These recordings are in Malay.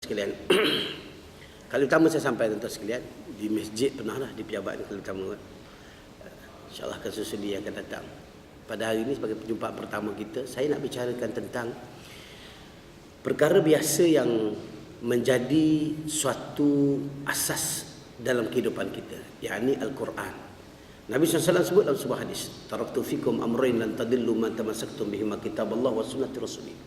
sekalian. Kali utama saya sampai tuan-tuan sekalian di masjid pernahlah di pejabat kali utama. InsyaAllah akan susudi akan datang. Pada hari ini sebagai perjumpaan pertama kita, saya nak bicarakan tentang perkara biasa yang menjadi suatu asas dalam kehidupan kita, yakni Al-Quran. Nabi SAW sebut dalam sebuah hadis, taraktu fikum amrayn lan tadillu man tamassaktum bihima kitaballah wa sunnati rasulih.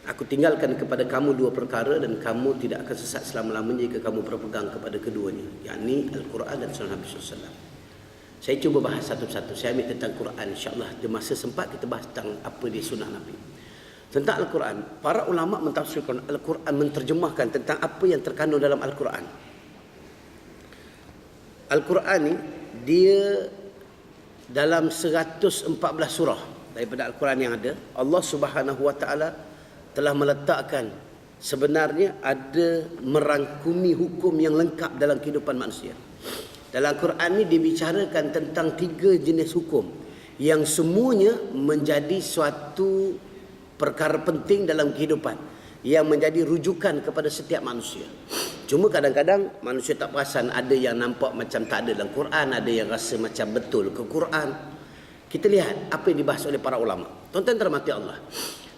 Aku tinggalkan kepada kamu dua perkara dan kamu tidak akan sesat selama-lamanya jika kamu berpegang kepada keduanya, yakni Al-Quran dan sunnah Nabi SAW. Saya cuba bahas satu-satu. Saya ambil tentang Quran, insyaAllah di masa sempat kita bahas tentang apa dia sunnah Nabi. Tentang Al-Quran, para ulama mentafsirkan Al-Quran, menterjemahkan tentang apa yang terkandung dalam Al-Quran. Al-Quran ni dia dalam 114 surah daripada Al-Quran yang ada, Allah Subhanahu Wa Taala telah meletakkan sebenarnya ada merangkumi hukum yang lengkap dalam kehidupan manusia. Dalam Al-Quran ni dibicarakan tentang 3 jenis hukum yang semuanya menjadi suatu perkara penting dalam kehidupan, yang menjadi rujukan kepada setiap manusia. Cuma kadang-kadang manusia tak perasan, ada yang nampak macam tak ada dalam Quran, ada yang rasa macam betul ke Quran. Kita lihat apa yang dibahas oleh para ulama. Tuan-tuan terhormati Allah.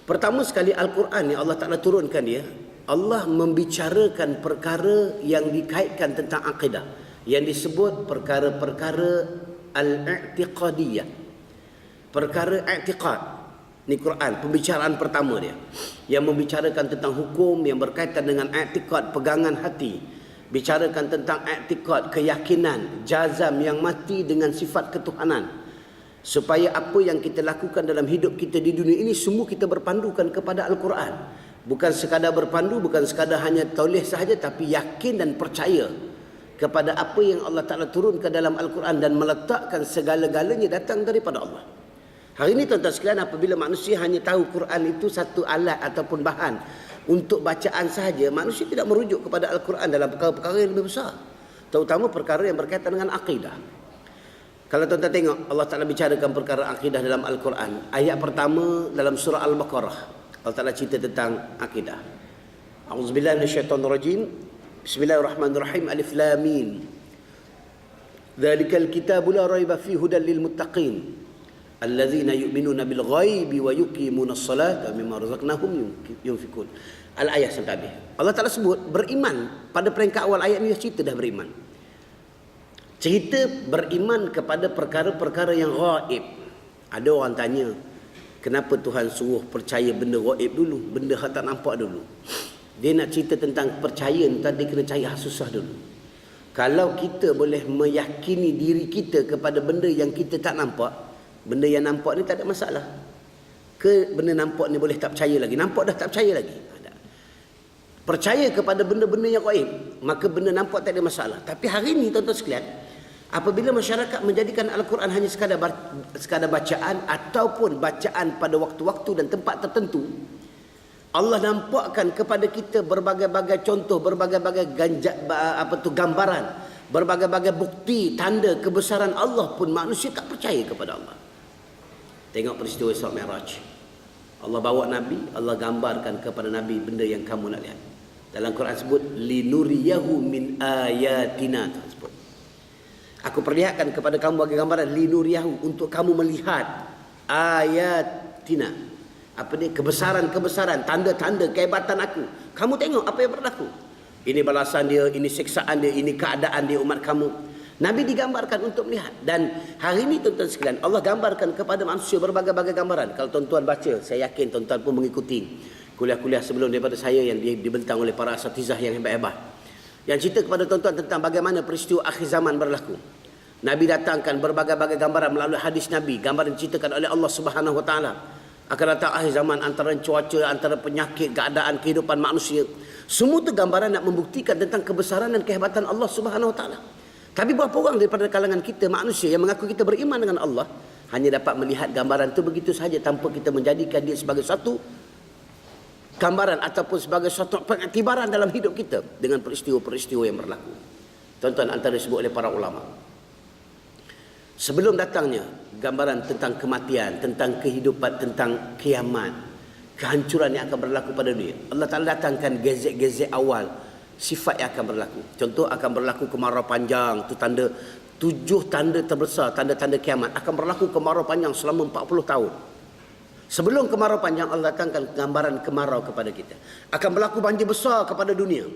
Pertama sekali Al-Quran ni Allah Ta'ala turunkan dia, Allah membicarakan perkara yang dikaitkan tentang akidah, yang disebut perkara-perkara al-i'tiqadiyah. Perkara i'tiqad. Ni Quran, pembicaraan pertama dia, yang membicarakan tentang hukum yang berkaitan dengan i'tiqad, pegangan hati. Bicarakan tentang i'tiqad, keyakinan, jazam yang mati dengan sifat ketuhanan. Supaya apa yang kita lakukan dalam hidup kita di dunia ini, semua kita berpandukan kepada Al-Quran. Bukan sekadar berpandu, bukan sekadar hanya tulis sahaja, tapi yakin dan percaya kepada apa yang Allah Ta'ala turunkan dalam Al-Quran dan meletakkan segala-galanya datang daripada Allah. Hari ini tuan-tuan sekalian, apabila manusia hanya tahu Quran itu satu alat ataupun bahan untuk bacaan sahaja, manusia tidak merujuk kepada Al-Quran dalam perkara-perkara yang lebih besar, terutama perkara yang berkaitan dengan akidah. Kalau tuan-tuan tengok, Allah Ta'ala bicarakan perkara akidah dalam Al-Quran. Ayat pertama dalam surah Al-Baqarah, Allah Ta'ala cerita tentang akidah. A'udzubillahi minasyaitonirrajim. Bismillahirrahmanirrahim. Alif Lam Mim. Dzalikal kitabu la raiba fihi hudal lil muttaqin allazina yu'minuna bil ghaibi wa yuqimunas salata wa mimma razaqnahum yunfikun. Al-ayah sampai habis. Allah Ta'ala sebut beriman. Pada peringkat awal ayat ni cerita dah beriman. Cerita beriman kepada perkara-perkara yang ghaib. Ada orang tanya, kenapa Tuhan suruh percaya benda ghaib dulu, benda yang tak nampak dulu? Dia nak cerita tentang percaya, entah dia kena cari susah dulu. Kalau kita boleh meyakini diri kita kepada benda yang kita tak nampak, benda yang nampak ni tak ada masalah. Ke benda nampak ni boleh tak percaya lagi? Nampak dah tak percaya lagi? Percaya kepada benda-benda yang gaib, maka benda nampak tak ada masalah. Tapi hari ni tuan-tuan sekalian, apabila masyarakat menjadikan Al-Quran hanya sekadar bacaan ataupun bacaan pada waktu-waktu dan tempat tertentu, Allah nampakkan kepada kita berbagai-bagai contoh, berbagai-bagai gambaran, berbagai-bagai bukti, tanda kebesaran Allah pun manusia tak percaya kepada Allah. Tengok peristiwa Isra Mi'raj. Allah bawa Nabi, Allah gambarkan kepada Nabi benda yang kamu nak lihat. Dalam Quran sebut linuriyahu min ayatina, sebut. Aku perlihatkan kepada kamu bagi gambaran linuriyahu, untuk kamu melihat ayatina. Apa ni? Kebesaran-kebesaran, tanda-tanda kehebatan aku. Kamu tengok apa yang berlaku. Ini balasan dia, ini siksaan dia, ini keadaan dia umat kamu. Nabi digambarkan untuk melihat. Dan hari ini tuan-tuan sekalian, Allah gambarkan kepada manusia berbagai-bagai gambaran. Kalau tuan-tuan baca, saya yakin tuan-tuan pun mengikuti kuliah-kuliah sebelum daripada saya yang dibentang oleh para asatizah yang hebat-hebat, yang cerita kepada tuan-tuan tentang bagaimana peristiwa akhir zaman berlaku. Nabi datangkan berbagai-bagai gambaran melalui hadis Nabi, gambaran diceritakan oleh Allah Subhanahu Wa Taala. Akan datang akhir zaman, antara cuaca, antara penyakit, keadaan kehidupan manusia. Semua itu gambaran nak membuktikan tentang kebesaran dan kehebatan Allah Subhanahu Wa Taala. Tapi berapa orang daripada kalangan kita manusia yang mengaku kita beriman dengan Allah hanya dapat melihat gambaran itu begitu saja tanpa kita menjadikan dia sebagai satu gambaran ataupun sebagai satu pengiktibaran dalam hidup kita dengan peristiwa-peristiwa yang berlaku. Tuan-tuan, antara disebut oleh para ulama, sebelum datangnya gambaran tentang kematian, tentang kehidupan, tentang kiamat, kehancuran yang akan berlaku pada dunia. Allah Ta'ala datangkan gezek-gezek awal sifat yang akan berlaku. Contoh, akan berlaku kemarau panjang. Itu tanda, 7 tanda terbesar, tanda-tanda kiamat. Akan berlaku kemarau panjang selama 40 tahun. Sebelum kemarau panjang, Allah datangkan gambaran kemarau kepada kita. Akan berlaku banjir besar kepada dunia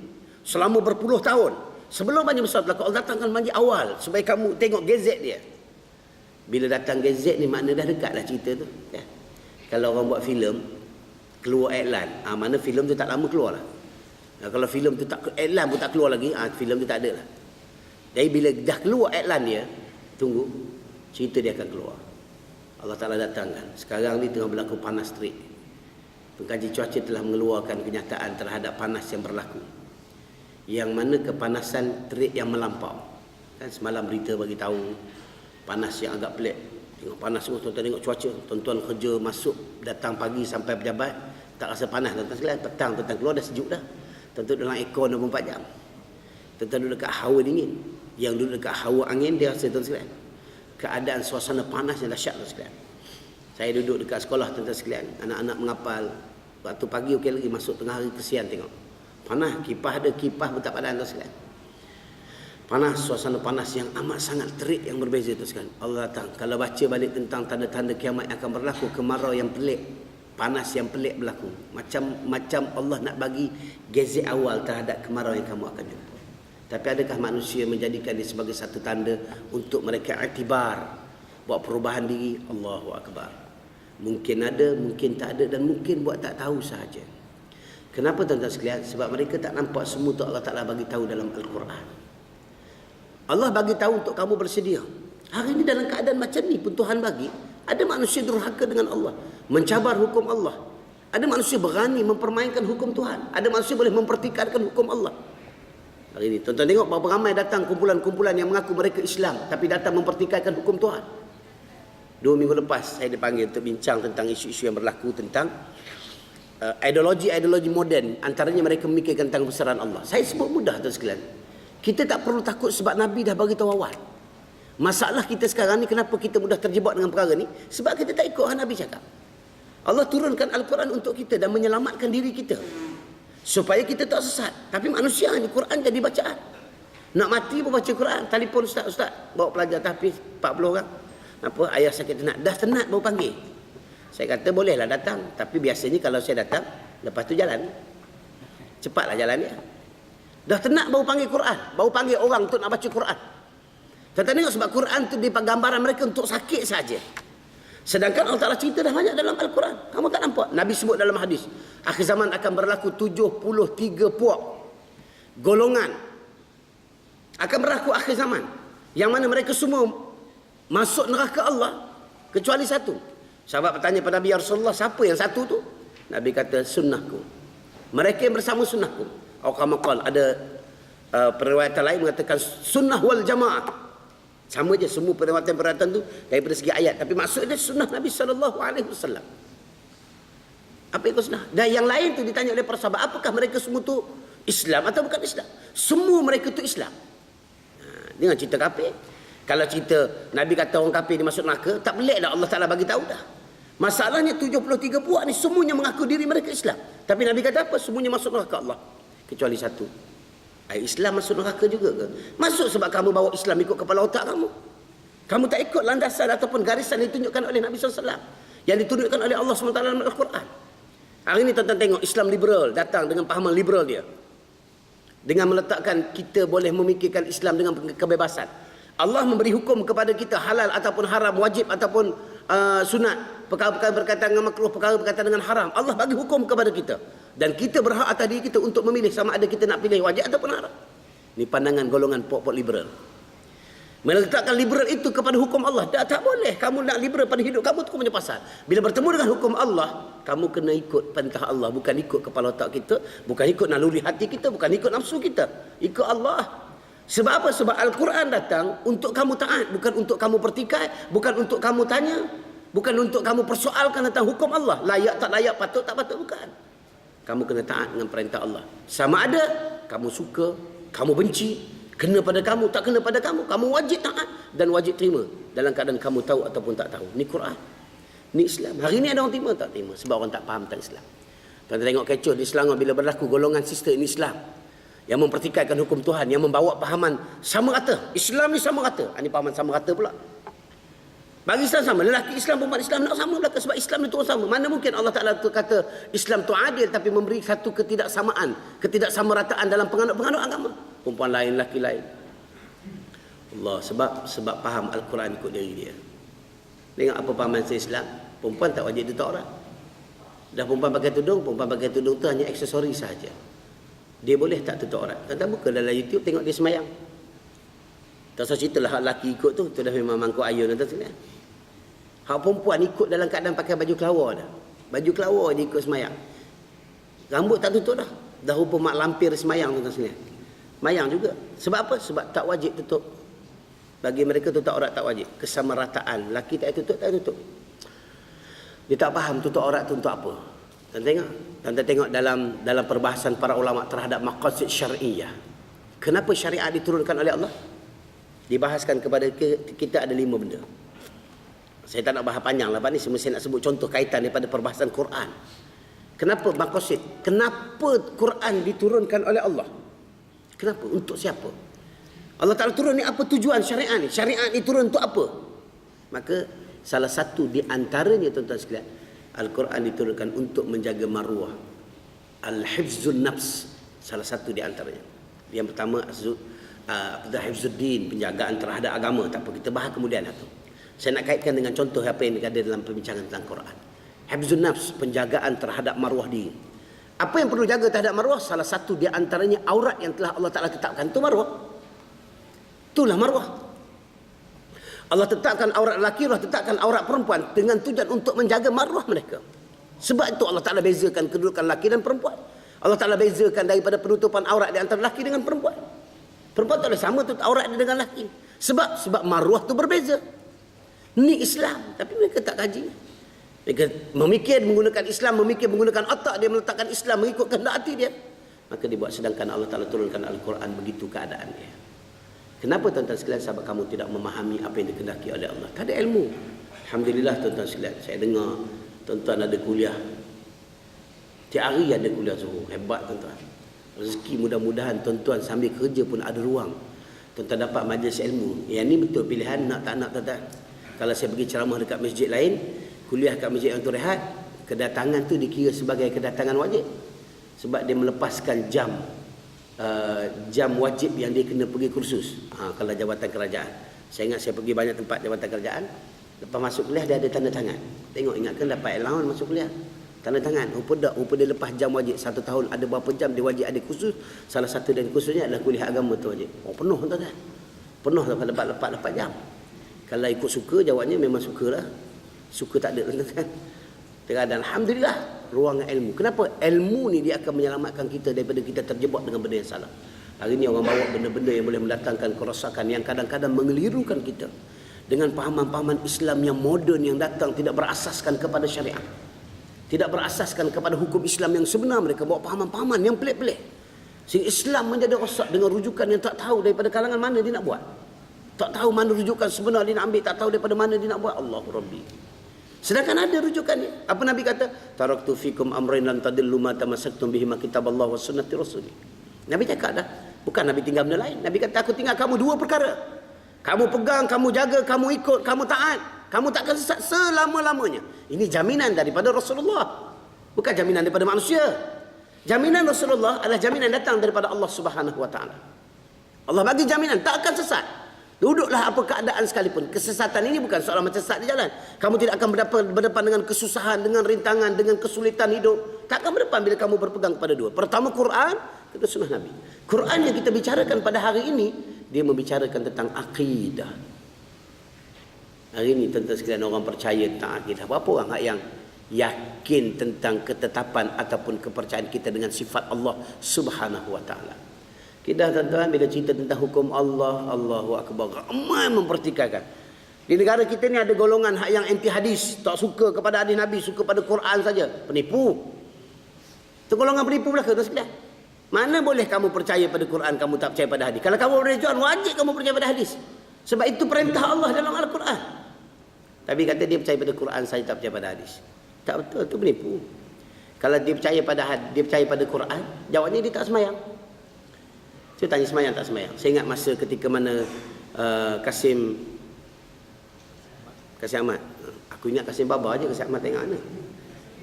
selama berpuluh tahun. Sebelum banjir besar berlaku, Allah datangkan banjir awal supaya kamu tengok gezek dia. Bila datang gezek ni, makna dah dekat lah cerita tu. Ya. Kalau orang buat filem, keluar iklan, mana filem tu tak lama keluar lah. Kalau filem tu tak, iklan pun tak keluar lagi, filem tu tak ada lah. Jadi bila dah keluar iklan dia, tunggu, cerita dia akan keluar. Allah Ta'ala datangkan. Sekarang ni tengah berlaku panas terik. Pengkaji cuaca telah mengeluarkan kenyataan terhadap panas yang berlaku. Yang mana kepanasan terik yang melampau. Kan semalam berita bagi tahu panas yang agak pelik. Tengok panas semua, tuan-tuan tengok cuaca. Tuan-tuan kerja masuk, datang pagi sampai pejabat, tak rasa panas. Tuan-tuan sekalian, petang tuan-tuan keluar dah sejuk dah. Tuan-tuan dalam aircon 24 jam. Tuan-tuan duduk dekat hawa dingin. Yang duduk dekat hawa angin, dia rasa tuan sekalian. Keadaan suasana panas yang dahsyat tuan sekalian. Saya duduk dekat sekolah tuan sekalian, anak-anak mengapal. Waktu pagi okey lagi, masuk tengah hari kesian tengok. Panas, kipas ada, kipas pun tak padan tuan sekalian. Panas, suasana panas yang amat sangat terik yang berbeza tuan sekalian. Allah datang. Kalau baca balik tentang tanda-tanda kiamat yang akan berlaku, kemarau yang pelik, panas yang pelik berlaku. Macam Allah nak bagi gezek awal terhadap kemarau yang kamu akan jumpa. Tapi adakah manusia menjadikan dia sebagai satu tanda untuk mereka iktibar, buat perubahan diri? Allahu Akbar. Mungkin ada, mungkin tak ada, dan mungkin buat tak tahu sahaja. Kenapa tuan-tuan sekalian? Sebab mereka tak nampak semua tu Allah Ta'ala bagi tahu dalam Al-Quran. Allah bagi tahu untuk kamu bersedia. Hari ini dalam keadaan macam ni pun Tuhan bagi. Ada manusia durhaka dengan Allah, mencabar hukum Allah. Ada manusia berani mempermainkan hukum Tuhan. Ada manusia boleh mempertikaikan hukum Allah. Hari ini tuan-tuan tengok berapa ramai datang kumpulan-kumpulan yang mengaku mereka Islam tapi datang mempertikaikan hukum Tuhan. 2 minggu lepas saya dipanggil untuk bincang tentang isu-isu yang berlaku tentang ideologi moden. Antaranya mereka memikirkan tentang kebesaran Allah. Saya sebut mudah tuan sekalian. Kita tak perlu takut sebab Nabi dah bagi tahu awal. Masalah kita sekarang ni, kenapa kita mudah terjebak dengan perkara ni? Sebab kita tak ikut yang Nabi cakap. Allah turunkan Al-Quran untuk kita dan menyelamatkan diri kita supaya kita tak sesat. Tapi manusia ni Quran jadi bacaan. Nak mati pun baca Quran. Telefon ustaz, bawa pelajar tahfiz 40 orang. Apa, ayah sakit tenat. Dah tenat baru panggil. Saya kata bolehlah datang. Tapi biasanya kalau saya datang, lepas tu jalan. Cepatlah jalan dia. Dah tenat baru panggil Quran. Baru panggil orang untuk nak baca Quran. Tuan-tuan tengok, sebab Quran tu di gambaran mereka untuk sakit saja. Sedangkan Allah Ta'ala cerita dah banyak dalam Al-Quran. Kamu tak nampak? Nabi sebut dalam hadis, akhir zaman akan berlaku 73 puak golongan. Akan berlaku akhir zaman, yang mana mereka semua masuk neraka Allah kecuali satu. Sahabat bertanya pada Nabi, ya Rasulullah, siapa yang satu tu? Nabi kata, sunnahku. Mereka yang bersama sunnahku. Al-Qamakal, ada periwayatan lain mengatakan sunnah wal jamaah. Sama je semua perwatan tu daripada segi ayat, tapi maksudnya sunnah Nabi SAW. Apa itu sunnah? Dan yang lain tu ditanya oleh para sahabat, apakah mereka semua tu Islam atau bukan Islam? Semua mereka tu Islam. Dengan cerita kafir. Kalau cerita Nabi kata orang kafir dia masuk neraka, tak pelik dah, Allah Ta'ala bagi tahu dah. Masalahnya 73 puak ni semuanya mengaku diri mereka Islam. Tapi Nabi kata apa? Semuanya masuk neraka Allah kecuali satu. Islam masuk neraka juga ke? Masuk sebab kamu bawa Islam ikut kepala otak kamu. Kamu tak ikut landasan ataupun garisan yang ditunjukkan oleh Nabi SAW, yang ditunjukkan oleh Allah SWT dalam Al-Quran. Hari ini tuan-tuan tengok Islam liberal datang dengan pahaman liberal dia, dengan meletakkan kita boleh memikirkan Islam dengan kebebasan. Allah memberi hukum kepada kita halal ataupun haram, wajib ataupun sunat, perkara-perkara berkaitan dengan makruh, perkara berkaitan dengan haram. Allah bagi hukum kepada kita. Dan kita berhak atas diri kita untuk memilih sama ada kita nak pilih wajib ataupun haram. Ini pandangan golongan pokok liberal. Meletakkan liberal itu kepada hukum Allah. Tak boleh. Kamu nak liberal pada hidup kamu, itu punya pasal. Bila bertemu dengan hukum Allah, kamu kena ikut perintah Allah. Bukan ikut kepala otak kita. Bukan ikut naluri hati kita. Bukan ikut nafsu kita. Ikut Allah. Sebab apa? Sebab Al-Quran datang untuk kamu taat. Bukan untuk kamu pertikai. Bukan untuk kamu tanya. Bukan untuk kamu persoalkan tentang hukum Allah. Layak tak layak, patut tak patut, bukan. Kamu kena taat dengan perintah Allah. Sama ada kamu suka, kamu benci, kena pada kamu, tak kena pada kamu, kamu wajib taat dan wajib terima dalam keadaan kamu tahu ataupun tak tahu. Ini Quran. Ni Islam. Hari ni ada orang terima tak terima sebab orang tak faham tentang Islam. Tuan tengok kecoh di Selangor bila berlaku golongan sistem Islam yang mempertikaikan hukum Tuhan, yang membawa pahaman sama rata. Islam ni sama rata. Ini pahaman sama rata pula. Bagi Islam sama, lelaki Islam, perempuan Islam nak sama belaka sebab Islam itu sama. Mana mungkin Allah Taala tu kata Islam tu adil tapi memberi satu ketidaksamaan, ketidaksamarataan dalam penganut-penganut agama. Perempuan lain, lelaki lain. Allah sebab faham Al-Quran ikut diri dia. Tengok apa pahaman Islam, perempuan tak wajib tutup aurat. Dah perempuan pakai tudung tu hanya aksesori sahaja. Dia boleh tak tutup aurat. Kata buka dalam YouTube tengok dia semayang. Tak usah ceritalah hak lelaki ikut tu dah memang mangkuk ayun atas sini. Hak perempuan ikut dalam keadaan pakai baju kelawar dah. Baju kelawar dia ikut semayang. Rambut tak tutup dah. Dah rupa mak lampir semayang tu sini. Semayang juga. Sebab apa? Sebab tak wajib tutup. Bagi mereka tutup aurat tak wajib. Kesamarataan. Laki tak tutup, tak tutup. Dia tak faham tutup aurat tu untuk apa. Tanda tengok dalam perbahasan para ulama terhadap maqasid syar'iyah. Kenapa syariat diturunkan oleh Allah? Dibahaskan kepada kita ada 5 benda. Saya tak nak bahas panjang lah ni, semestinya nak sebut contoh kaitan daripada perbahasan Quran. Kenapa maqasid? Kenapa Quran diturunkan oleh Allah? Kenapa? Untuk siapa? Allah Ta'ala turun ni apa tujuan syariat ni? Syariat ni turun untuk apa? Maka salah satu di antaranya tuan-tuan sekalian, Al-Quran diturunkan untuk menjaga maruah. Al-hifzun nafs, salah satu di antaranya. Yang pertama hifzuddin, penjagaan terhadap agama. Tak apa, kita bahas kemudian itu. Saya nak kaitkan dengan contoh apa yang ada dalam perbincangan tentang Quran. Hifzun nafs, penjagaan terhadap maruah diri. Apa yang perlu jaga terhadap maruah? Salah satu di antaranya aurat yang telah Allah Ta'ala tetapkan. Itu maruah. Itulah maruah. Allah tetapkan aurat lelaki, Allah tetapkan aurat perempuan dengan tujuan untuk menjaga maruah mereka. Sebab itu Allah Ta'ala bezakan kedudukan lelaki dan perempuan. Allah Ta'ala bezakan daripada penutupan aurat di antara lelaki dengan perempuan. Perempuan tak boleh sama tutup aurat dia dengan lelaki. Sebab maruah tu berbeza. Ni Islam, tapi mereka tak kaji. Mereka memikir menggunakan Islam, memikir menggunakan otak dia, meletakkan Islam mengikut kehendak hati dia. Maka dibuat, sedangkan Allah Ta'ala turunkan Al-Quran begitu keadaan dia. Kenapa tuan-tuan sekalian sahabat kamu tidak memahami apa yang dikehendaki oleh Allah? Tak ada ilmu. Alhamdulillah tuan-tuan sekalian, saya dengar tuan-tuan ada kuliah. Tiap hari ada kuliah Zuhur. Hebat tuan-tuan. Rezeki mudah-mudahan tuan-tuan sambil kerja pun ada ruang. Tuan-tuan dapat majlis ilmu. Yang ni betul pilihan nak tak nak tuan-tuan. Kalau saya pergi ceramah dekat masjid lain, kuliah kat masjid yang tu rehat, kedatangan tu dikira sebagai kedatangan wajib. Sebab dia melepaskan jam wajib yang dia kena pergi kursus. Kalau jabatan kerajaan. Saya ingat saya pergi banyak tempat jabatan kerajaan. Lepas masuk kuliah dia ada tanda tangan. Tengok ingatkan dapat allowance masuk kuliah. Tanda tangan. Rupa dia lepas jam wajib 1 tahun ada berapa jam dia wajib ada kursus. Salah satu dari kursusnya adalah kuliah agama tu wajib. Penuh tuan-tuan. Penuh lepas jam. Kalau ikut suka, jawabnya memang sukalah. Suka tak ada tuan-tuan. Dan alhamdulillah ruang ilmu. Kenapa? Ilmu ni dia akan menyelamatkan kita daripada kita terjebak dengan benda yang salah. Hari ni orang bawa benda-benda yang boleh mendatangkan kerosakan yang kadang-kadang mengelirukan kita dengan pahaman-pahaman Islam yang moden yang datang tidak berasaskan kepada syariat. Tidak berasaskan kepada hukum Islam yang sebenar. Mereka bawa pahaman-pahaman yang pelik-pelik. Sehingga Islam menjadi rosak dengan rujukan yang tak tahu daripada kalangan mana dia nak buat. Tak tahu mana rujukan sebenar dia nak ambil. Tak tahu daripada mana dia nak buat. Allahu Rabbi. Sedangkan ada rujukannya. Apa Nabi kata? Taraktu fikum amrain lan tadillu ma tamassaktum bihi ma kitaballah wa sunnati rasulih. Nabi cakap dah. Bukan Nabi tinggal benda lain. Nabi kata aku tinggal kamu 2 perkara. Kamu pegang, kamu jaga, kamu ikut, kamu taat. Kamu takkan sesat selama-lamanya. Ini jaminan daripada Rasulullah. Bukan jaminan daripada manusia. Jaminan Rasulullah adalah jaminan datang daripada Allah Subhanahu Wa Taala. Allah bagi jaminan tak akan sesat. Duduklah apa keadaan sekalipun. Kesesatan ini bukan soalan macam sesat di jalan. Kamu tidak akan berdepan dengan kesusahan, dengan rintangan, dengan kesulitan hidup. Tak akan berdepan bila kamu berpegang kepada 2. Pertama Quran, kedua sunnah Nabi. Quran yang kita bicarakan pada hari ini, dia membicarakan tentang akidah. Hari ini tuan-tuan sekalian orang percaya tentang akidah. Berapa orang yang yakin tentang ketetapan ataupun kepercayaan kita dengan sifat Allah Subhanahu Wa Taala? Kita tuan-tuan bila cerita tentang hukum Allah, Allahu Akbar, ramai mempertikaikan. Di negara kita ni ada golongan yang anti hadis, tak suka kepada hadis Nabi, suka pada Quran saja. Penipu. Itu golongan penipu belaka tuan sekalian. Mana boleh kamu percaya pada Quran, kamu tak percaya pada hadis? Kalau kamu berjuang, wajib kamu percaya pada hadis. Sebab itu perintah Allah dalam Al-Quran. Tapi kata dia percaya pada Quran, saya tak percaya pada hadis. Tak betul, tu penipu. Kalau dia percaya pada dia percaya pada Quran, jawabnya dia tak semayang. Saya tanya semayang tak semayang. Saya ingat masa ketika mana Kasim Ahmad. Aku ingat Kasim Baba je, Kasim Ahmad tengok mana.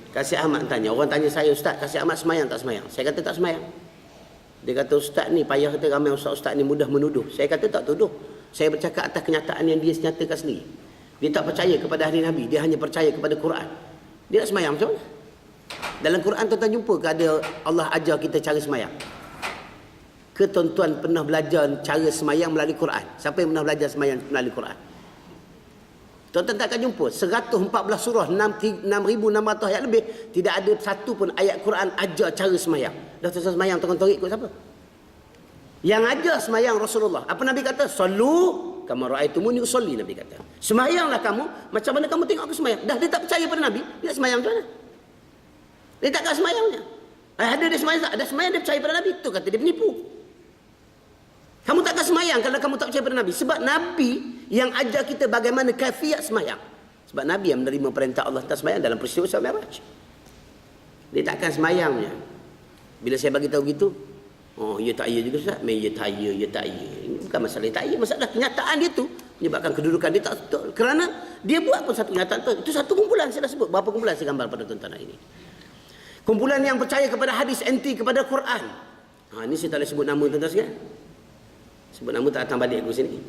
Kasim Ahmad tanya, orang tanya saya, Ustaz, Kasim Ahmad semayang tak semayang? Saya kata tak semayang. Dia kata, Ustaz ni payah, kata ramai ustaz-ustaz ni mudah menuduh. Saya kata tak tuduh. Saya bercakap atas kenyataan yang dia nyatakan sendiri. Dia tak percaya kepada hari Nabi, dia hanya percaya kepada Quran. Dia nak semayang macam mana? Dalam Quran tuan-tuan jumpa ke ada Allah ajar kita cara semayang? Ke tuan-tuan pernah belajar cara semayang melalui Quran? Siapa yang pernah belajar semayang melalui Quran? Tuan-tuan takkan jumpa 114 surah, 6,600 ayat lebih, tidak ada satu pun ayat Quran ajar cara semayang. Dah tuan-tuan semayang, tuan-tuan ikut siapa? Yang ajar semayang Rasulullah. Apa Nabi kata? Sallu kama ra'aitumuni usolli, Nabi kata. Semayanglah kamu macam mana kamu tengok aku semayang. Dah dia tak percaya pada Nabi, dia nak semayang macam mana? Dia takkan semayangnya. Ada dia semayang, ada semayang dia percaya pada Nabi, tu kata dia penipu. Kamu takkan semayang kalau kamu tak percaya pada Nabi. Sebab Nabi yang ajar kita bagaimana kaifiat semayang. Sebab Nabi yang menerima perintah Allah tentang semayang dalam peristiwa Isra Mi'raj. Dia takkan semayangnya. Bila saya bagi tahu gitu, oh, ya tak ya juga Ustaz. Ya tak ya, ya tak ya. Ini bukan masalah tak ya, masalah kenyataan dia tu menyebabkan kedudukan dia tak betul. Kerana dia buat pun satu kenyataan tu. Itu satu kumpulan, saya dah sebut. Berapa kumpulan saya gambar pada tuan-tuan hari ini. Kumpulan yang percaya kepada hadis, anti kepada Quran. Ini saya tak boleh sebut nama tuan-tuan sekalian. Sebut nama tak datang balik aku sini.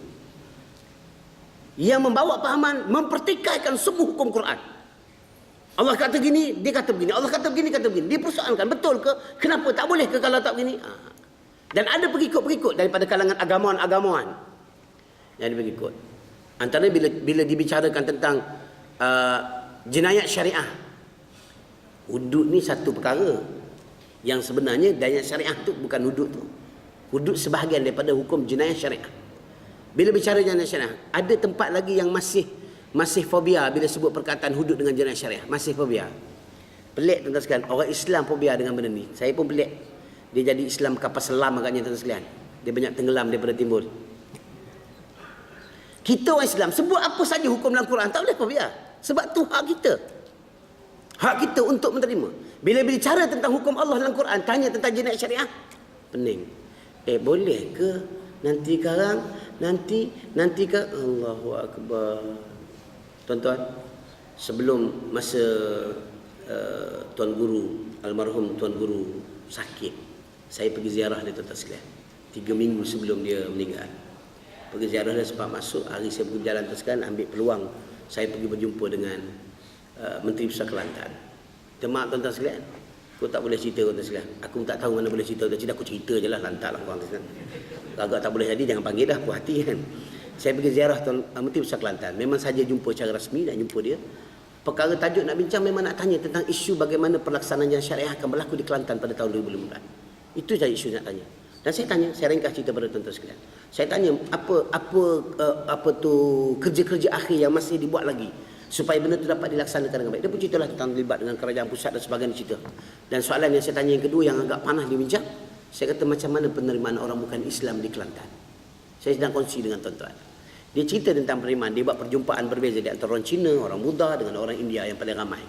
Yang membawa pahaman mempertikaikan semua hukum Quran. Allah kata gini, dia kata begini. Allah kata begini, kata begini. Dia persoalkan, betul ke? Kenapa tak boleh ke kalau tak begini? Dan ada pengikut-pengikut daripada kalangan agamaan-agamaan yang pengikut. Antara bila dibicarakan tentang jenayat syariah. Hudud ni satu perkara. Yang sebenarnya jenayat syariah tu bukan hudud tu. Hudud sebahagian daripada hukum jenayah syariah. Bila bicara jenayah syariah, ada tempat lagi yang masih fobia bila sebut perkataan hudud dengan jenayah syariah. Masih fobia. Pelik tuan-tuan sekalian. Orang Islam fobia dengan benda ni. Saya pun pelik. Dia jadi Islam kapal selam agaknya tuan-tuan sekalian. Dia banyak tenggelam daripada timbul. Kita orang Islam sebut apa saja hukum dalam Quran tak boleh fobia. Sebab tu hak kita. Hak kita untuk menerima. Bila bicara tentang hukum Allah dalam Quran, tanya tentang jenayah syariah, pening. Boleh ke nanti sekarang, nanti ke Allahu Akbar. Tuan-tuan, sebelum masa Tuan Guru, almarhum Tuan Guru sakit, saya pergi ziarah dia tuan-tuan sekalian. 3 minggu sebelum dia meninggal. Pergi ziarah dia, sempat masuk, hari saya pergi berjalan tuan sekalian, ambil peluang saya pergi berjumpa dengan Menteri Besar Kelantan. Maaf tuan-tuan sekalian, aku tak boleh cerita tuan sekalian. Aku tak tahu mana boleh cerita. Aku cerita je lah, lantak lah korang sekalian. Agak tak boleh jadi, jangan panggil dah, puas hati kan. Saya pergi ziarah Menteri Besar Kelantan. Memang saja jumpa secara rasmi, nak jumpa dia. Perkara tajuk nak bincang memang nak tanya tentang isu bagaimana pelaksanaan jenayah syariah akan berlaku di Kelantan pada tahun 2015. Itu saja isu nak tanya. Dan saya tanya, saya ringkas cerita pada tuan-tuan sekalian. Saya tanya apa tu kerja-kerja akhir yang masih dibuat lagi supaya benda itu dapat dilaksanakan dengan baik. Dia pun ceritalah tentang terlibat dengan kerajaan pusat dan sebagainya cerita. Dan soalan yang saya tanya yang kedua yang agak panas dibincang, saya kata macam mana penerimaan orang bukan Islam di Kelantan. Saya sedang kongsi dengan tuan-tuan. Dia cerita tentang penerimaan, dia buat perjumpaan berbeza di antara orang Cina, orang Buddha dengan orang India yang paling ramai.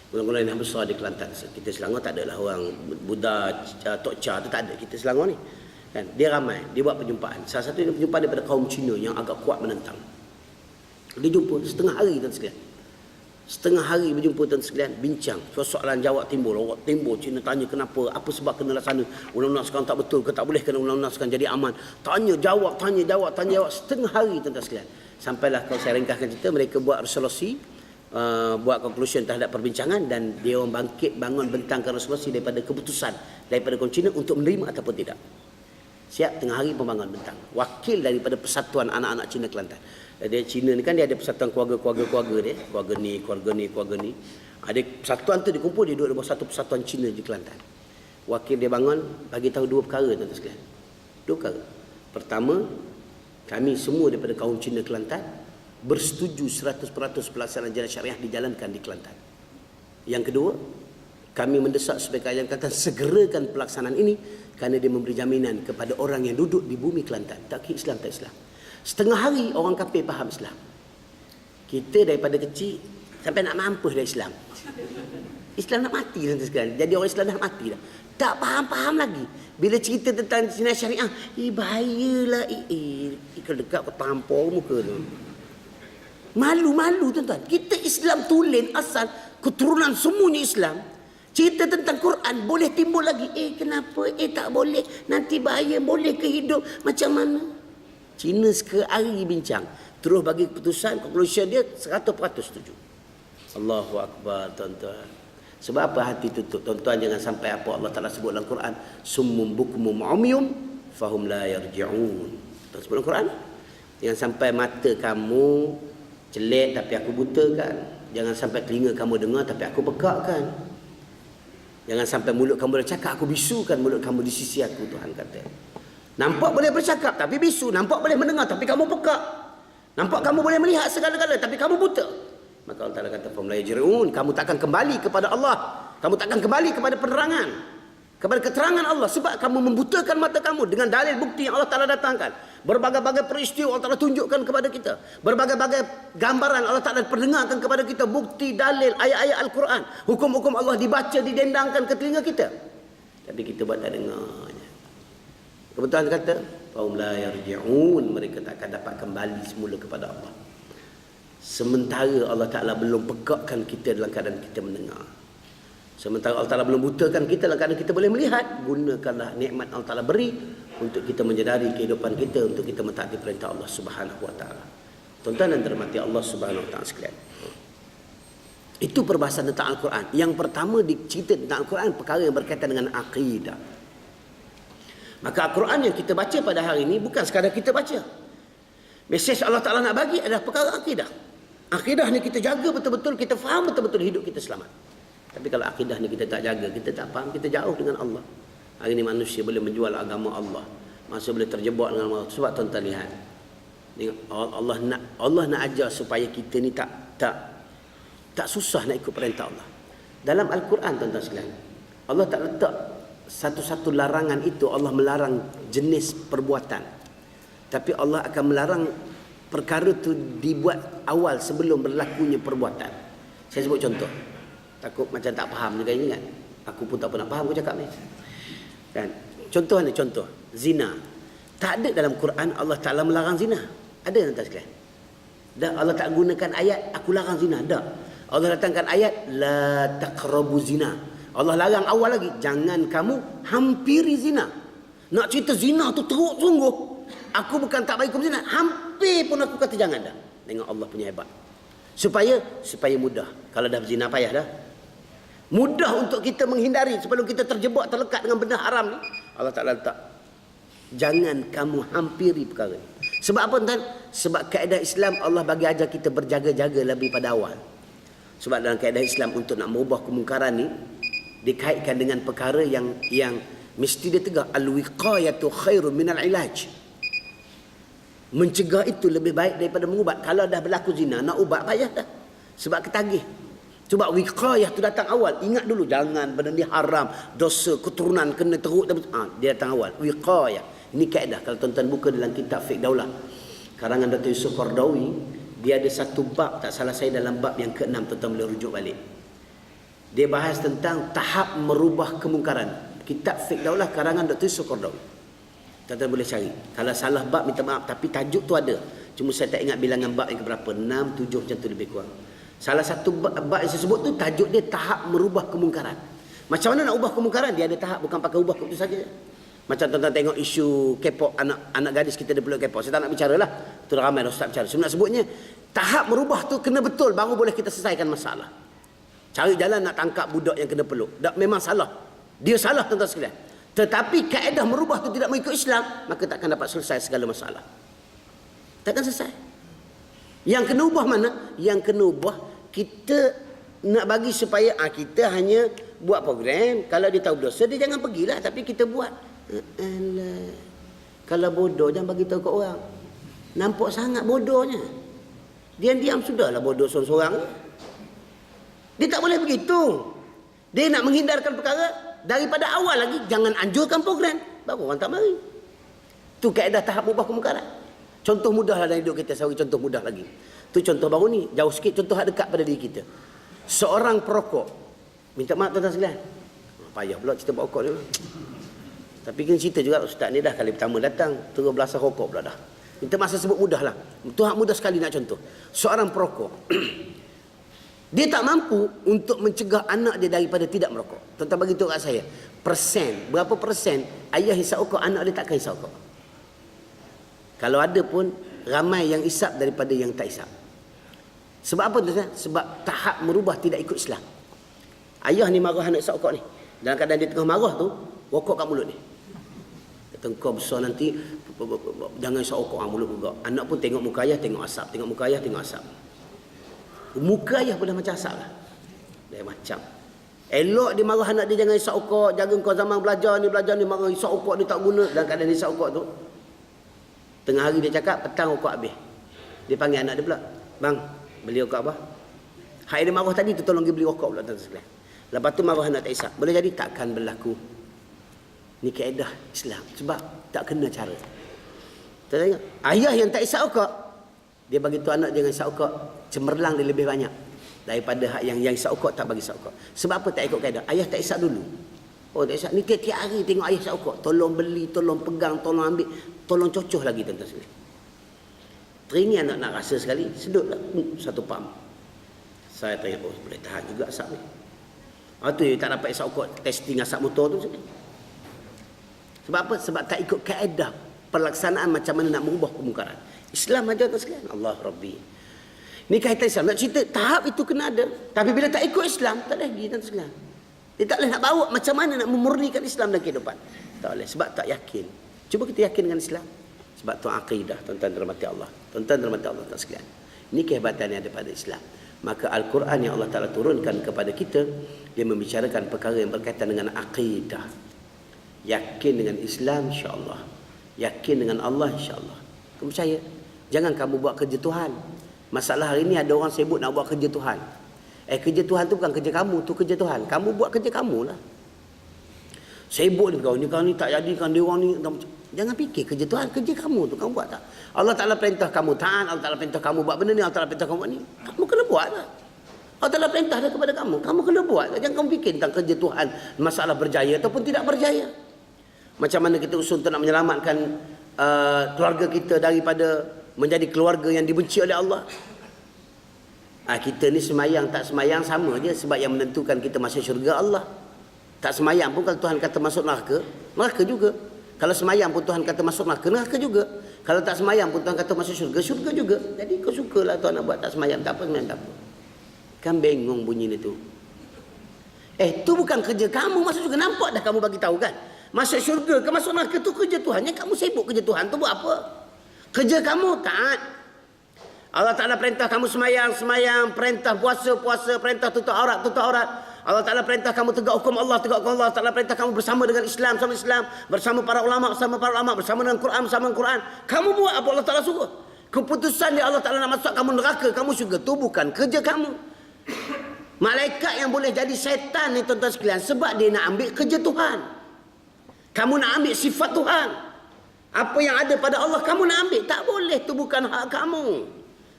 Golongan yang besar di Kelantan. Kita Selangor tak adalah orang Buddha, Tok Cha tu tak ada. Kita Selangor ni. Kan? Dia ramai, dia buat perjumpaan. Salah satu perjumpaan daripada kaum Cina yang agak kuat menentang. Dia jumpa setengah hari tuan sekalian. Setengah hari berjumpa tuan sekalian, bincang. Soalan jawab timbul. Orang timbul, Cina tanya kenapa, apa sebab kena laksana. Undang-undang sekarang tak betul ke, tak boleh kena undang-undang sekarang jadi aman. Tanya jawab setengah hari tuan sekalian. Sampailah kalau saya ringkaskan cerita, mereka buat resolusi, buat conclusion terhadap perbincangan dan dia orang bangkit bangun bentangkan resolusi daripada keputusan daripada kaum Cina untuk menerima ataupun tidak. Siap tengah hari pembangunan bentang. Wakil daripada Persatuan Anak-anak Cina Kelantan. Dia Cina ni kan dia ada persatuan keluarga dia. Keluarga ni. Ada persatuan tu dikumpul, dia duduk dalam satu persatuan Cina di Kelantan. Wakil dia bangun, bagi tahu 2 perkara tuan-tuan sekalian. 2 perkara. Pertama, kami semua daripada kaum Cina Kelantan bersetuju 100% pelaksanaan jenayah syariah dijalankan di Kelantan. Yang kedua, kami mendesak supaya kerajaan Kelantan segerakan pelaksanaan ini kerana dia memberi jaminan kepada orang yang duduk di bumi Kelantan. Tak kira Islam, tak Islam. Setengah hari orang kafir faham Islam. Kita daripada kecil sampai nak mampus dah Islam. Islam nak mati dah sekarang. Jadi orang Islam dah mati dah. Tak faham-faham lagi. Bila cerita tentang syariah, bahayalah. Kalau dekat kau tampar muka tu. Malu-malu tuan-tuan. Kita Islam tulen asal, keturunan semuanya Islam. Cerita tentang Quran boleh timbul lagi. Kenapa? Tak boleh. Nanti bahaya. Boleh ke hidup? Macam mana? Cina sekali bincang. Terus bagi keputusan, conclusion dia 100% setuju. Allahu Akbar tuan-tuan. Sebab apa hati tutup? Tuan-tuan jangan sampai apa Allah Ta'ala sebut dalam Quran. Summum bukmum umyum fahum la yarji'un. Tuan sebut dalam Quran. Jangan sampai mata kamu jelek tapi aku butakan. Jangan sampai telinga kamu dengar tapi aku bekakkan. Jangan sampai mulut kamu dah cakap, aku bisukan mulut kamu di sisi aku, Tuhan kata. Nampak boleh bercakap tapi bisu. Nampak boleh mendengar tapi kamu pekak. Nampak kamu boleh melihat segala-galanya tapi kamu buta. Maka Allah Ta'ala kata, fahum la yarji'un. Kamu takkan kembali kepada Allah. Kamu takkan kembali kepada penerangan, kepada keterangan Allah. Sebab kamu membutakan mata kamu dengan dalil bukti yang Allah Ta'ala datangkan. Berbagai-bagai peristiwa Allah Ta'ala tunjukkan kepada kita. Berbagai-bagai gambaran Allah Ta'ala perdengarkan kepada kita. Bukti, dalil, ayat-ayat Al-Quran. Hukum-hukum Allah dibaca, didendangkan ke telinga kita. Tapi kita buat tak dengarnya. Kebetulan kata, fahum la yarji'un. Mereka tak akan dapat kembali semula kepada Allah. Sementara Allah Ta'ala belum pekakkan kita dalam keadaan kita mendengar. Sementara Allah Ta'ala belum butakan kita dalam keadaan kita boleh melihat. Gunakanlah nikmat Allah Ta'ala beri untuk kita menyedari kehidupan kita, untuk kita mentaati perintah Allah Subhanahu Wa Ta'ala. Tuan-tuan dan dirahmati Allah Subhanahu Wa Ta'ala sekalian. Itu perbahasan tentang Al-Quran. Yang pertama dicerita tentang Al-Quran perkara yang berkaitan dengan akidah. Maka Al-Quran yang kita baca pada hari ini bukan sekadar kita baca. Mesej Allah Ta'ala nak bagi adalah perkara akidah. Akidah ni kita jaga betul-betul, kita faham betul-betul hidup kita selamat. Tapi kalau akidah ni kita tak jaga, kita tak faham, kita jauh dengan Allah. Hari ini manusia boleh menjual agama Allah. Manusia boleh terjebak dengan Allah. Sebab tuan-tuan lihat, Allah nak ajar supaya kita ni tak susah nak ikut perintah Allah. Dalam Al-Quran tuan-tuan sekalian, Allah tak letak satu-satu larangan itu. Allah melarang jenis perbuatan, tapi Allah akan melarang perkara itu dibuat awal sebelum berlakunya perbuatan. Saya sebut contoh. Takut macam tak faham juga ini kan. Aku pun tak pernah faham aku cakap ni. Kan? Contoh ni contoh. Zina. Tak ada dalam Quran Allah Ta'ala melarang zina. Ada tuan-tuan sekalian? Dan Allah tak gunakan ayat aku larang zina. Tak. Allah datangkan ayat la taqrabu zina. Allah larang awal lagi, jangan kamu hampiri zina. Nak cerita zina tu teruk sungguh. Aku bukan tak baik hukum zina, hampir pun aku kata jangan dah. Tengok Allah punya hebat. Supaya mudah. Kalau dah berzina payah dah. Mudah untuk kita menghindari sebelum kita terjebak terlekat dengan benda haram ni. Allah Ta'ala letak jangan kamu hampiri perkara ni. Sebab apa tuan? Sebab kaedah Islam Allah bagi ajar kita berjaga-jaga lebih pada awal. Sebab dalam kaedah Islam untuk nak merubah kemungkaran ni dikaitkan dengan perkara yang mesti dia tegak, al-wiqayatu khairun minal ilaj. Mencegah itu lebih baik daripada mengubat. Kalau dah berlaku zina, nak ubat payah dah. Sebab ketagih. Sebab wiqayah tu datang awal. Ingat dulu, jangan benda ni haram, dosa, keturunan kena teruk. Dia datang awal. Wiqayah. Ini kaedah. Kalau tuan-tuan buka dalam kitab Fiqh Daulah, karangan Dr. Yusuf Qardawi, dia ada satu bab, tak salah saya dalam bab yang ke-6, tuan-tuan boleh rujuk balik. Dia bahas tentang tahap merubah kemungkaran. Kitab Fiqh Daulah karangan Dr. Yusuf Qardawi. Tuan-tuan boleh cari. Kalau salah bab minta maaf, tapi tajuk tu ada. Cuma saya tak ingat bilangan bab yang keberapa. 6, 7 macam tu lebih kurang. Salah satu bab yang saya sebut tu tajuk dia tahap merubah kemungkaran. Macam mana nak ubah kemungkaran? Dia ada tahap, bukan pakai ubah itu saja. Macam tuan-tuan tengok isu K-pop, anak gadis kita dia peluk K-pop. Saya tak nak bicara lah. Itu ramai dah ustaz bicara. Sebenarnya sebutnya tahap merubah tu kena betul baru boleh kita selesaikan masalah. Cari jalan nak tangkap budak yang kena peluk. Memang salah. Dia salah tuan-tuan sekalian. Tetapi kaedah merubah tu tidak mengikut Islam, maka takkan dapat selesai segala masalah. Takkan selesai. Yang kena ubah mana? Yang kena ubah kita nak bagi supaya kita hanya buat program. Kalau dia tahu dosa, dia jangan pergilah. Tapi kita buat. Alah. Kalau bodoh, jangan bagi tahu ke orang. Nampak sangat bodohnya. Diam-diam sudahlah bodoh seorang-seorang. Dia tak boleh begitu. Dia nak menghindarkan perkara. Daripada awal lagi, jangan anjurkan program. Baru orang tak mari. Itu kaedah tahap ubah kemungkaran. Contoh mudah lah dalam hidup kita. Saya bagi contoh mudah lagi. Tu contoh baru ni. Jauh sikit contoh hak dekat pada diri kita. Seorang perokok. Minta maaf tuan-tuan sekalian. Payah pula cerita perokok ni. Tapi kena cerita juga, ustaz ni dah kali pertama datang, terus belasan rokok pula dah. Minta masa sebut mudah lah. Tu hak mudah sekali nak contoh. Seorang perokok. Dia tak mampu untuk mencegah anak dia daripada tidak merokok. Tuan-tuan bagi tahu kat saya. Persen, berapa persen ayah hisap rokok, anak dia takkan hisap rokok. Kalau ada pun, ramai yang hisap daripada yang tak hisap. Sebab apa tuan-tuan? Sebab tahap merubah tidak ikut Islam. Ayah ni marah anak hisap rokok ni. Dalam keadaan dia tengah marah tu, rokok kat mulut ni. Kata kau besar nanti, jangan hisap rokok kat mulut juga. Anak pun tengok muka ayah, tengok asap. Tengok muka ayah, tengok asap. Muka ayah pun dah macam asap lah. Dia macam. Elok dia marah anak dia jangan hisap rokok. Jaga kau zaman belajar ni marah hisap rokok dia tak guna. Dalam keadaan hisap rokok tu. Tengah hari dia cakap, petang rokok habis. Dia panggil anak dia pula. Bang, beli rokok apa? Hak dia marah tadi tu tolong dia beli rokok pula tuan sekalian. Lepas tu marah anak tak hisap. Boleh jadi takkan berlaku. Ni kaedah Islam. Sebab tak kena cara. Tengok. Ayah yang tak hisap rokok, dia bagi tu anak jangan hisap rokok, cemerlang dia lebih banyak daripada hak yang hisap rokok tak bagi hisap rokok. Sebab apa tak ikut kaedah? Ayah tak hisap dulu. Oh tak hisap. Ni tiap-tiap hari tengok ayah hisap rokok. Tolong beli, tolong pegang, tolong ambil, tolong cocoh lagi tuan-tuan sekalian. Teringin anak nak rasa sekali, sedutlah satu pam. Saya tanya, oh boleh tahan juga asap ni. Tu tak dapat hisap rokok, testing asap motor tu. Sebab apa? Sebab tak ikut kaedah pelaksanaan macam mana nak merubah kemungkaran. Islam ajar tuan sekalian. Allah Rabbi. Ni kaitan Islam. Nak cerita tahap itu kena ada. Tapi bila tak ikut Islam, tak lagi tuan sekalian. Dia tak boleh nak bawa macam mana nak memurnikan Islam dalam kehidupan. Tak boleh. Sebab tak yakin. Cuba kita yakin dengan Islam. Sebab tu akidah, tuan-tuan dirahmati Allah. Tuan-tuan dirahmati Allah tuan sekalian. Ini kehebatan yang ada pada Islam. Maka Al-Quran yang Allah Ta'ala turunkan kepada kita, dia membicarakan perkara yang berkaitan dengan akidah. Yakin dengan Islam, insya-Allah. Yakin dengan Allah, insya-Allah. Kamu percaya? Jangan kamu buat kerja Tuhan. Masalah hari ini ada orang sibuk nak buat kerja Tuhan. Kerja Tuhan tu bukan kerja kamu, tu kerja Tuhan. Kamu buat kerja kamu lah. Sibuk ni kau ni tak jadi kan dia orang ni. Jangan fikir kerja Tuhan, kerja kamu tu kamu buat tak? Allah Ta'ala perintah kamu taat, Allah Ta'ala perintah kamu buat benda ni, Allah Ta'ala perintah kamu buat ni. Kamu kena buat lah. Allah Ta'ala perintah dah kepada kamu, kamu kena buat. Jangan kamu fikir tentang kerja Tuhan, masalah berjaya ataupun tidak berjaya. Macam mana kita usul untuk nak menyelamatkan keluarga kita daripada menjadi keluarga yang dibenci oleh Allah. Kita ni semayang tak semayang sama je, sebab yang menentukan kita masuk syurga Allah. Tak semayang pun kalau Tuhan kata masuk neraka, neraka juga. Kalau semayang pun Tuhan kata masuk neraka, neraka juga. Kalau tak semayang pun Tuhan kata masuk syurga, syurga juga. Jadi kau sukalah Tuhan nak buat tak semayang, tak apa, tak apa. Kan bengong bunyi ni tu. Tu bukan kerja kamu masuk syurga. Nampak dah kamu bagi tahu kan? Masuk syurga ke masuk neraka tu kerja Tuhan. Yang kamu sibuk kerja Tuhan tu buat apa? Kerja kamu taat. Allah Ta'ala perintah kamu semayang, perintah puasa, perintah tutup aurat. Allah Ta'ala perintah kamu tegak hukum Allah, tegak hukum Allah. Allah Ta'ala perintah kamu bersama dengan Islam, bersama para ulama, bersama dengan Quran. Kamu buat apa Allah Ta'ala suruh. Keputusan dia Allah Ta'ala nak masuk kamu neraka, kamu syurga, tu bukan kerja kamu. Malaikat yang boleh jadi syaitan ni tuan-tuan sekalian, sebab dia nak ambil kerja Tuhan. Kamu nak ambil sifat Tuhan. Apa yang ada pada Allah kamu nak ambil. Tak boleh, tu bukan hak kamu.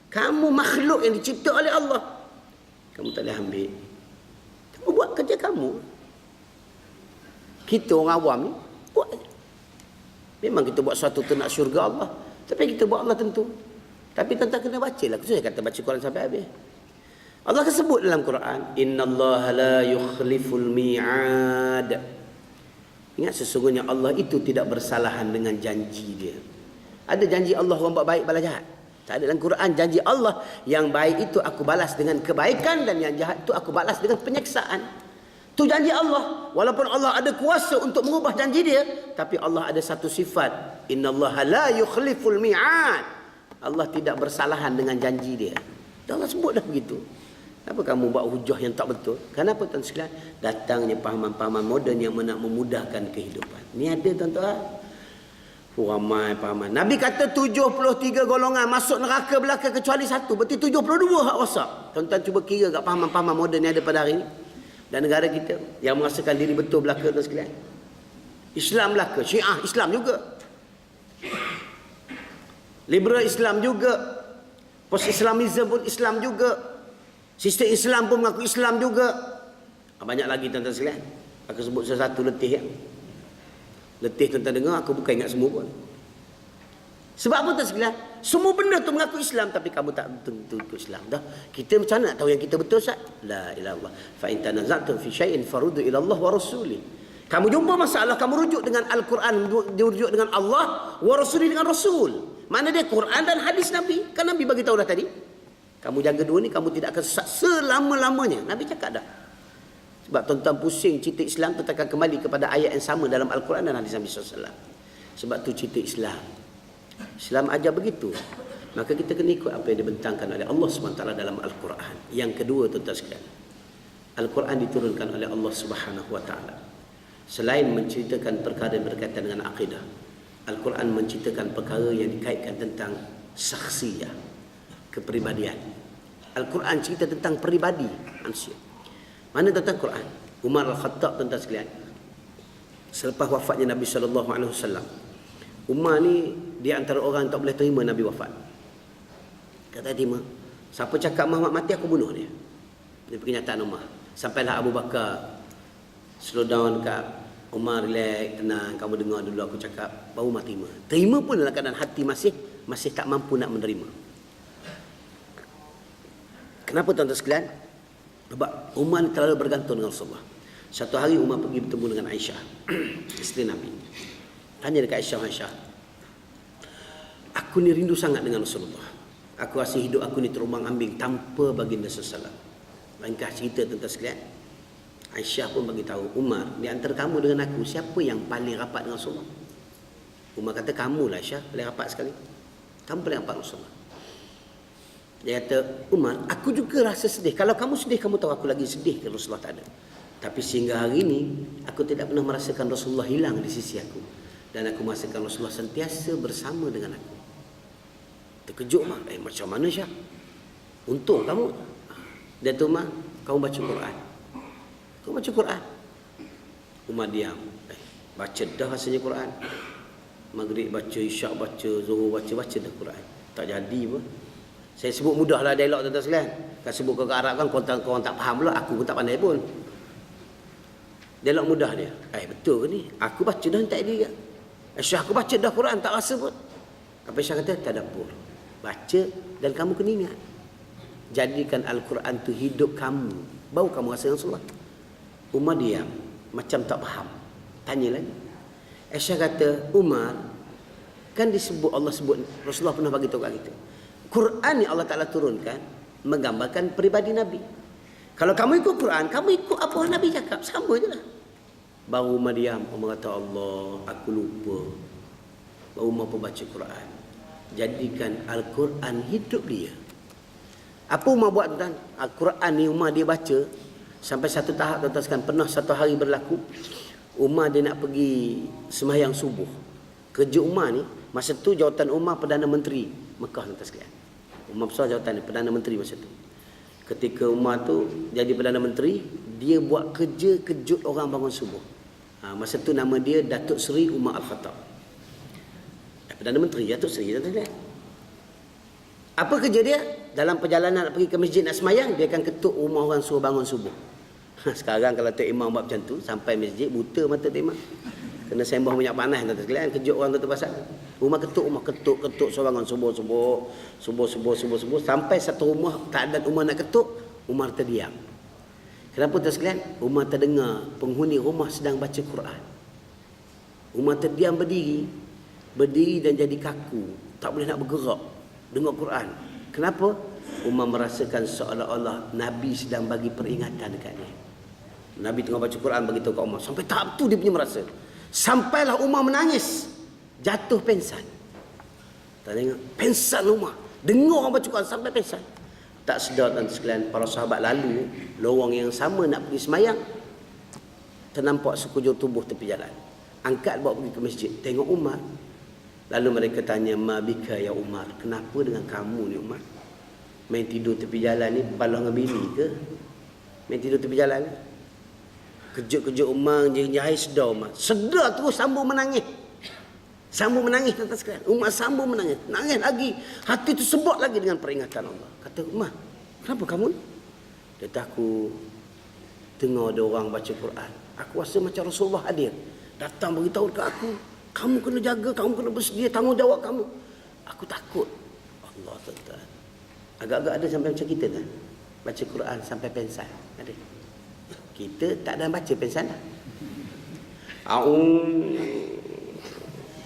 Kamu makhluk yang dicipta oleh Allah. Kamu tak boleh ambil. Kamu buat kerja kamu. Kita orang awam ni buat. Memang kita buat sesuatu tu nak syurga Allah. Tapi kita buat Allah tentu. Tapi tuan-tuan kena baca lah. Saya kata baca Quran sampai habis. Allah sebut dalam Quran, innallaha la yukhliful mi'ad. Ingat sesungguhnya Allah itu tidak bersalahan dengan janji dia. Ada janji Allah orang buat baik balas jahat? Tak ada dalam Quran. Janji Allah yang baik itu aku balas dengan kebaikan, dan yang jahat itu aku balas dengan penyeksaan. Itu janji Allah. Walaupun Allah ada kuasa untuk mengubah janji dia, tapi Allah ada satu sifat, innallaha la yukhliful mi'ad. Allah tidak bersalahan dengan janji dia. Allah sebut dah begitu. Kenapa kamu buat hujah yang tak betul? Kenapa tuan sekalian? Datangnya pahaman-pahaman moden yang nak memudahkan kehidupan. Ni ada tuan-tuan. Ramai pahaman. Nabi kata 73 golongan masuk neraka belaka kecuali satu. Berarti 72 hak rosak. Tuan-tuan cuba kira kat pahaman-pahaman moden yang ada pada hari ini. Dan negara kita yang merasakan diri betul belaka tuan sekalian. Islam belaka. Syiah Islam juga. Liberal Islam juga. Post-Islamism pun Islam juga. Sistem Islam pun mengaku Islam juga. Banyak lagi tuan-tuan sekalian. Aku sebut sesuatu letih ya. Letih tuan-tuan dengar, aku bukan ingat semua pun. Sebab apa tuan sekalian? Semua benda tu mengaku Islam, tapi kamu tak betul ikut Islam. Dah, kita macam mana nak tahu yang kita betul Ustaz? La ilaha illallah. Fa in tanaza'tum fi syai'in faruddu ila Allah wa rasulih. Kamu jumpa masalah, kamu rujuk dengan Al-Quran, dirujuk dengan Allah, wa rasuli dengan Rasul. Mana dia Quran dan hadis Nabi? Kan Nabi bagi tahu dah tadi. Kamu jaga dua ni, kamu tidak akan sesat selama-lamanya. Nabi cakap dah. Sebab tuan-tuan pusing cerita Islam, tu akan kembali kepada ayat yang sama dalam Al-Quran dan hadis Nabi SAW. Sebab tu cerita Islam. Islam ajar begitu. Maka kita kena ikut apa yang dibentangkan oleh Allah SWT dalam Al-Quran. Yang kedua tuan-tuan sekalian, Al-Quran diturunkan oleh Allah SWT. Selain menceritakan perkara yang berkaitan dengan akidah, Al-Quran menceritakan perkara yang dikaitkan tentang saksiyah, kepribadian. Al-Quran cerita tentang peribadi manusia. Mana tentang Quran? Umar Al-Khattab tuan-tuan sekalian, selepas wafatnya Nabi SAW, Umar ni dia antara orang yang tak boleh terima Nabi wafat. Kata terima, siapa cakap Muhammad mati aku bunuh dia. Dia pernyataan Umar. Sampailah Abu Bakar slow down dekat Umar, relax, tenang, kamu dengar dulu aku cakap. Baru Umar terima. Terima pun dalam keadaan hati masih tak mampu nak menerima. Kenapa tuan-tuan sekalian? Sebab Umar terlalu bergantung dengan Rasulullah. Satu hari Umar pergi bertemu dengan Aisyah, isteri Nabi. Tanya dekat Aisyah, aku ni rindu sangat dengan Rasulullah. Aku rasa hidup aku ni terumbang ambing tanpa baginda sallallahu. Ringkas cerita tuan-tuan sekalian, Aisyah pun bagi tahu Umar, di antara kamu dengan aku, siapa yang paling rapat dengan Rasulullah? Umar kata, kamulah Aisyah, paling rapat sekali. Kamu paling rapat dengan Rasulullah. Dia kata, Umar, aku juga rasa sedih. Kalau kamu sedih, kamu tahu aku lagi sedih kerana Rasulullah tak ada. Tapi sehingga hari ini, aku tidak pernah merasakan Rasulullah hilang di sisi aku. Dan aku merasakan Rasulullah sentiasa bersama dengan aku. Terkejut Umar. Macam mana Syah? Untung kamu. Dia tu Umar, kamu baca Quran. Kau baca Quran. Umar diam. Baca dah rasanya Quran. Maghrib baca, Isyak baca, Zuhur baca dah Quran. Tak jadi pun. Saya sebut mudahlah dialog tuan-tuan sekalian. Kalau sebut ke Arab kan korang tak faham pula, aku pun tak pandai pun. Dialog mudah dia. Betul ke ni? Aku baca dah tak ada. Syah aku baca dah Quran tak rasa pun. Apa Syah kata? Tadabbur. Baca dan kamu kena ingat. Jadikan Al-Quran tu hidup kamu. Baru kamu rasa Rasulullah. Umar diam, macam tak faham. Tanya lagi. Aisyah kata, Umar, kan disebut Allah sebut Rasulullah pernah bagi tahu kat kita. Quran yang Allah Ta'ala turunkan menggambarkan peribadi Nabi. Kalau kamu ikut Quran, kamu ikut apa Nabi cakap, sama je lah. Baru Umar diam. Umar kata, Allah, aku lupa. Baru Umar pun baca Quran. Jadikan Al-Quran hidup dia. Apa Umar buat tuan? Al-Quran ni Umar dia baca sampai satu tahap tuan-tuan sekalian, pernah satu hari berlaku Umar dia nak pergi sembahyang subuh. Kerja Umar ni, masa tu jawatan Umar Perdana Menteri Mekah tuan-tuan sekalian. Umar besar jawatan ni, Perdana Menteri masa tu. Ketika Umar tu jadi Perdana Menteri, dia buat kerja kejut orang bangun subuh. Masa tu nama dia Datuk Seri Umar Al-Khattab. Perdana Menteri Datuk Seri tuan-tuan sekalian. Apa kerja dia? Dalam perjalanan nak pergi ke masjid nak semayang, dia akan ketuk rumah orang suruh bangun subuh. Sekarang kalau Tok Imam buat macam tu, sampai masjid buta mata Tok Imam. Kena sembah minyak panas tuan-tuan sekalian, kejut orang tu pasal. Rumah ketuk suruh bangun subuh. Sampai satu rumah tak ada Umar nak ketuk, Umar terdiam. Kenapa tuan sekalian? Umar terdengar penghuni rumah sedang baca Quran. Umar terdiam berdiri dan jadi kaku, tak boleh nak bergerak dengar Quran. Kenapa? Umar merasakan seolah-olah Nabi sedang bagi peringatan dekat dia. Nabi tengah baca Quran bagi tahu kat Umar. Sampai tahap tu dia punya merasa. Sampailah Umar menangis, jatuh pensan. Tak tengok, pensan Umar. Dengar orang baca Quran sampai pensan. Tak sedar dan sekalian, para sahabat lalu lorong yang sama nak pergi semayang, ternampak sekujur tubuh tepi jalan. Angkat bawa pergi ke masjid, tengok Umar. Lalu mereka tanya, ma bika ya Umar, kenapa dengan kamu ni Umar? Main tidur tepi jalan ni balah dengan bini ke? Main tidur tepi jalan ni? Kejut-kejut Umar, jahai sedar Umar. Sedar terus sambung menangis. Sambung menangis tuan-tuan sekalian. Umar sambung menangis. Nangis lagi. Hati tu sebut lagi dengan peringatan Allah. Kata Umar, kenapa kamu ni? Dia kata, aku dengar ada orang baca Quran. Aku rasa macam Rasulullah hadir. Datang beritahu ke aku, kamu kena jaga, kamu kena bersedia, tanggungjawab kamu. Aku takut. Allah tuan-tuan. Agak-agak ada sampai macam kita kan? Baca Quran sampai pensan. Ada. Kita tak ada baca pensan dah.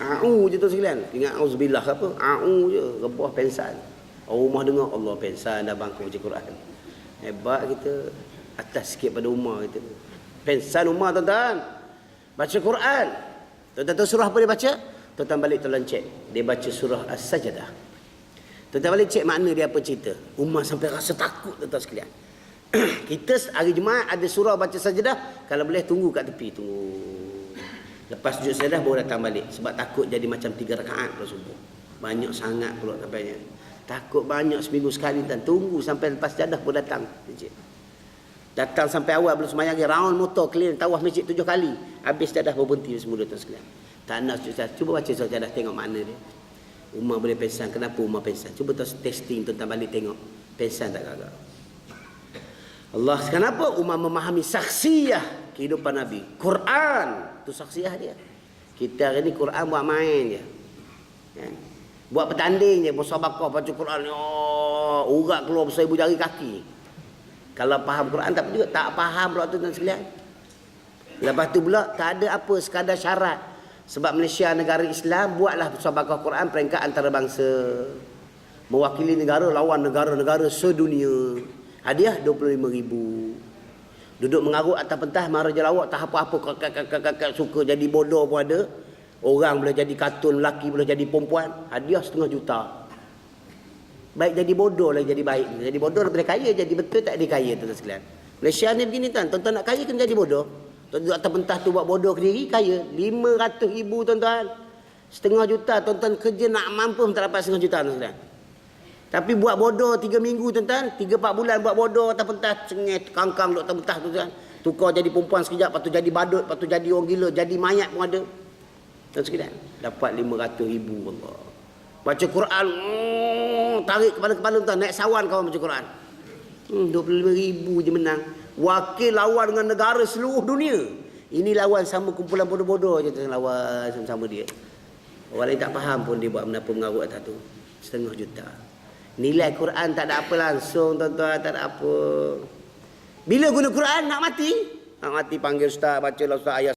A'u je tu sekalian. Ingat auzubillah ke apa? A'u je, rebah pensan. Rumah dengar Allah pensan dah bangku baca Quran. Hebat kita. Atas sikit pada Umar kita. Pensan Umar tuan-tuan. Baca Quran. Tuan-tuan tahu surah apa dia baca? Tuan-tuan balik tolong cek. Dia baca surah As-Sajdah. Tuan-tuan balik cek makna dia apa cerita. Umar sampai rasa takut tuan-tuan sekalian. Kita hari Jumaat ada surah baca Sajdah. Kalau boleh tunggu kat tepi. Tunggu. Lepas sujud sajdah baru datang balik. Sebab takut jadi macam 3 rakaat pada subuh. Banyak sangat pula sampainya. Takut banyak seminggu sekali dan tunggu sampai lepas sajdah pun datang masjid. Datang sampai awal belum semayang lagi. Round motor clear tawaf masjid 7 kali. Habis sajdah baru berhenti semula tuan sekalian. Tak nak sujud sajdah. Cuba baca surah sajdah tengok makna dia. Umar boleh pensan. Kenapa Umar pensan? Cuba testing tuan-tuan balik tengok. Pensan tak gagal. Allah kenapa Umar memahami saksiyah kehidupan Nabi. Quran tu saksiah dia. Kita hari ni Quran buat main je. Kan? Buat petanding je, musabaqah baca Quran. Oh, urat keluar besar ibu jari kaki. Kalau faham Quran tak juga tak faham pula tuan-tuan sekalian. Lepas tu pula tak ada apa sekadar syarat. Sebab Malaysia negara Islam, buatlah musabaqah Quran peringkat antarabangsa. Mewakili negara lawan negara-negara sedunia. Hadiah 25,000. Duduk mengarut atas pentas Maharaja Lawak tak apa-apa kakak suka jadi bodoh pun ada. Orang boleh jadi kartun lelaki, boleh jadi perempuan. Hadiah 500,000 juta. Baik jadi bodoh lah jadi baik. Jadi bodoh daripada kaya jadi betul tak dikaya tuan-tuan sekalian. Malaysia ni begini tuan-tuan nak kaya kena jadi bodoh. Tuan duduk atas pentas tu buat bodoh ke diri kaya. 500,000 tuan-tuan. 500,000 juta tuan-tuan kerja nak mampu tak dapat 500,000 juta tuan-tuan sekalian. Tapi buat bodoh 3 minggu tuan-tuan, 3-4 bulan buat bodoh atas pentas, cengit, kangkang duk atas pentas tuan-tuan. Tukar jadi perempuan sekejap, lepas tu jadi badut, lepas tu jadi orang gila, jadi mayat pun ada. Tuan sekalian, dapat 500,000 Allah. Baca Quran, tarik kepala-kepala tuan, naik sawan kawan baca Quran. 25,000 je menang. Wakil lawan dengan negara seluruh dunia. Ini lawan sama kumpulan bodoh-bodoh je tuan, lawan sama-sama dia. Orang lain tak faham pun dia buat menapa mengarut atas tu. 500,000 juta. Nilai Quran tak ada apa langsung tuan-tuan, tak ada apa. Bila guna Quran nak mati? Nak mati panggil ustaz, bacalah ustaz ayat